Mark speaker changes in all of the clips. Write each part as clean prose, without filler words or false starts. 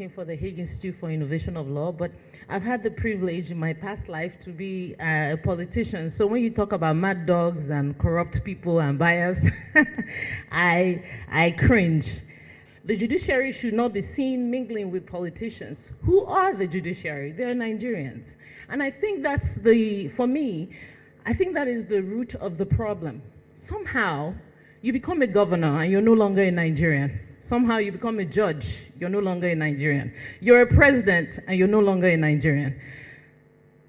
Speaker 1: working for the Hague Institute for Innovation of Law, but I've had the privilege in my past life to be a politician. So when you talk about mad dogs and corrupt people and bias, I cringe. The judiciary should not be seen mingling with politicians. Who are the judiciary? They're Nigerians. And I think for me, I think that is the root of the problem. Somehow, you become a governor and you're no longer a Nigerian. Somehow you become a judge, you're no longer a Nigerian. You're a president and you're no longer a Nigerian.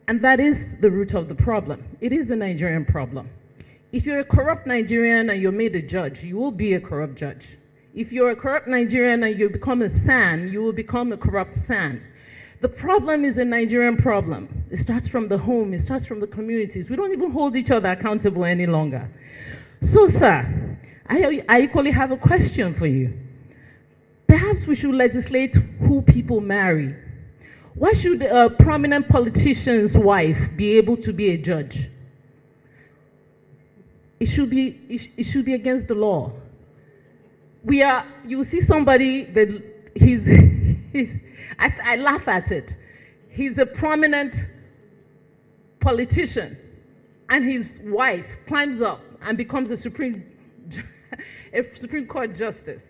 Speaker 1: And that is the root of the problem. It is a Nigerian problem. If you're a corrupt Nigerian and you're made a judge, you will be a corrupt judge. If you're a corrupt Nigerian and you become a SAN, you will become a corrupt SAN. The problem is a Nigerian problem. It starts from the home, it starts from the communities. We don't even hold each other accountable any longer. So, sir, I equally have a question for you. Perhaps we should legislate who people marry. Why should a prominent politician's wife be able to be a judge? It should be against the law. You see somebody that I laugh at it. He's a prominent politician, and his wife climbs up and becomes a Supreme Court justice.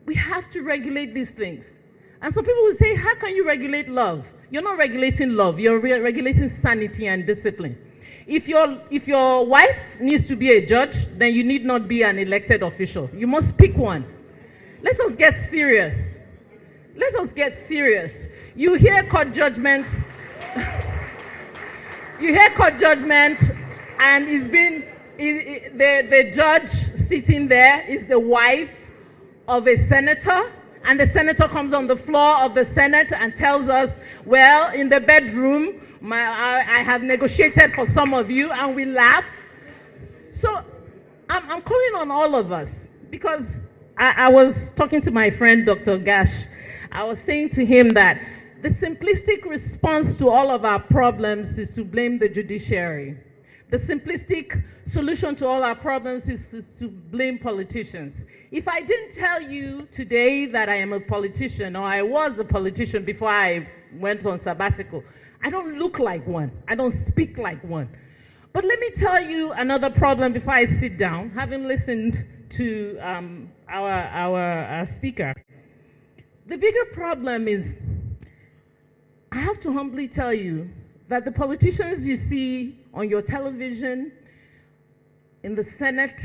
Speaker 1: We have to regulate these things. And some people will say, how can you regulate love? You're not regulating love, you're regulating sanity and discipline. If your wife needs to be a judge, then you need not be an elected official. You must pick one. Let us get serious. Let us get serious. You hear court judgments, and the judge sitting there is the wife of a senator, and the senator comes on the floor of the Senate and tells us, well, in the bedroom, I have negotiated for some of you, and we laugh. So I'm calling on all of us, because I was talking to my friend, Dr. Gash. I was saying to him that the simplistic response to all of our problems is to blame the judiciary. The simplistic solution to all our problems is to blame politicians. If I didn't tell you today that I am a politician, or I was a politician before I went on sabbatical, I don't look like one. I don't speak like one. But let me tell you another problem before I sit down, having listened to our speaker. The bigger problem is, I have to humbly tell you that the politicians you see on your television, in the Senate,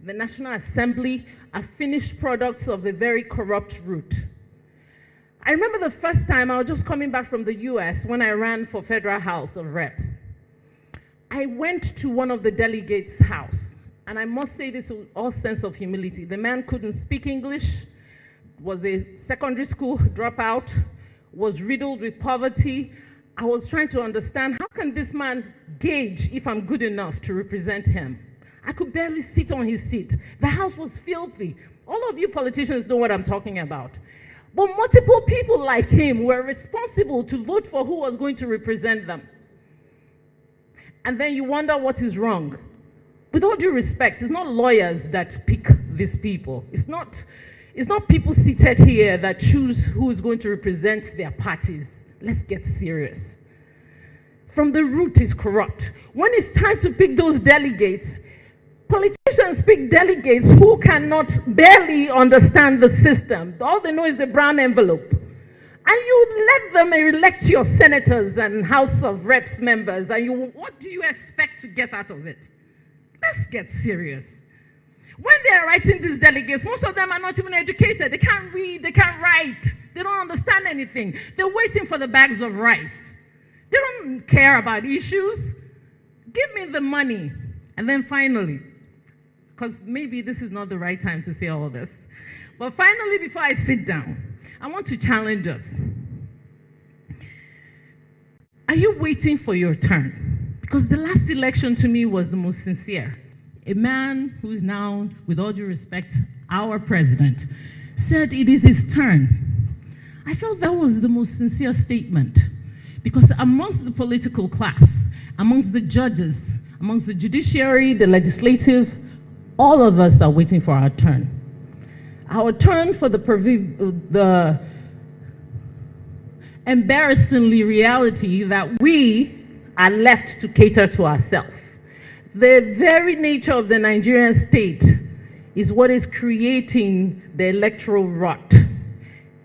Speaker 1: the National Assembly, are finished products of a very corrupt root. I remember the first time I was just coming back from the US when I ran for Federal House of Reps. I went to one of the delegates' house, and I must say this with all sense of humility. The man couldn't speak English, was a secondary school dropout, was riddled with poverty. I was trying to understand, how can this man gauge if I'm good enough to represent him? I could barely sit on his seat. The house was filthy. All of you politicians know what I'm talking about. But multiple people like him were responsible to vote for who was going to represent them. And then you wonder what is wrong. With all due respect, it's not lawyers that pick these people. It's not people seated here that choose who is going to represent their parties. Let's get serious. From the root is corrupt. When it's time to pick those delegates, politicians pick delegates who cannot barely understand the system. All they know is the brown envelope. And you let them elect your senators and House of Reps members, and what do you expect to get out of it? Let's get serious. When they're writing these delegates, most of them are not even educated. They can't read, they can't write. They don't understand anything. They're waiting for the bags of rice. They don't care about issues. Give me the money. And then finally, because maybe this is not the right time to say all this, but finally, before I sit down, I want to challenge us. Are you waiting for your turn? Because the last election to me was the most sincere. A man who is now, with all due respect, our president, said it is his turn. I felt that was the most sincere statement, because amongst the political class, amongst the judges, amongst the judiciary, the legislative, all of us are waiting for our turn. Our turn for the embarrassingly reality that we are left to cater to ourselves. The very nature of the Nigerian state is what is creating the electoral rot.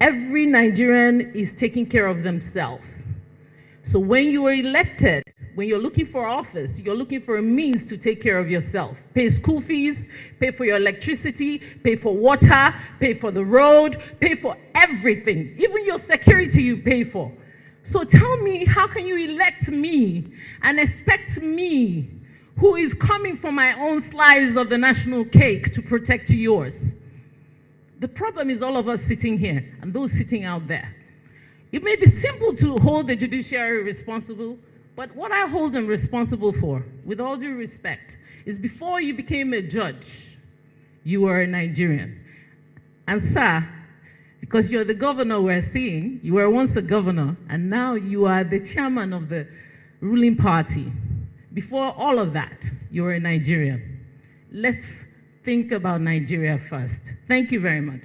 Speaker 1: Every Nigerian is taking care of themselves. So when you are elected, when you're looking for office, you're looking for a means to take care of yourself. Pay school fees, pay for your electricity, pay for water, pay for the road, pay for everything. Even your security you pay for. So tell me, how can you elect me and expect me, who is coming from my own slice of the national cake, to protect yours? The problem is all of us sitting here and those sitting out there. It may be simple to hold the judiciary responsible, but what I hold them responsible for, with all due respect, is before you became a judge, you were a Nigerian. And sir, because you're the governor we're seeing, you were once a governor, and now you are the chairman of the ruling party. Before all of that, you were a Nigerian. Let's think about Nigeria first. Thank you very much.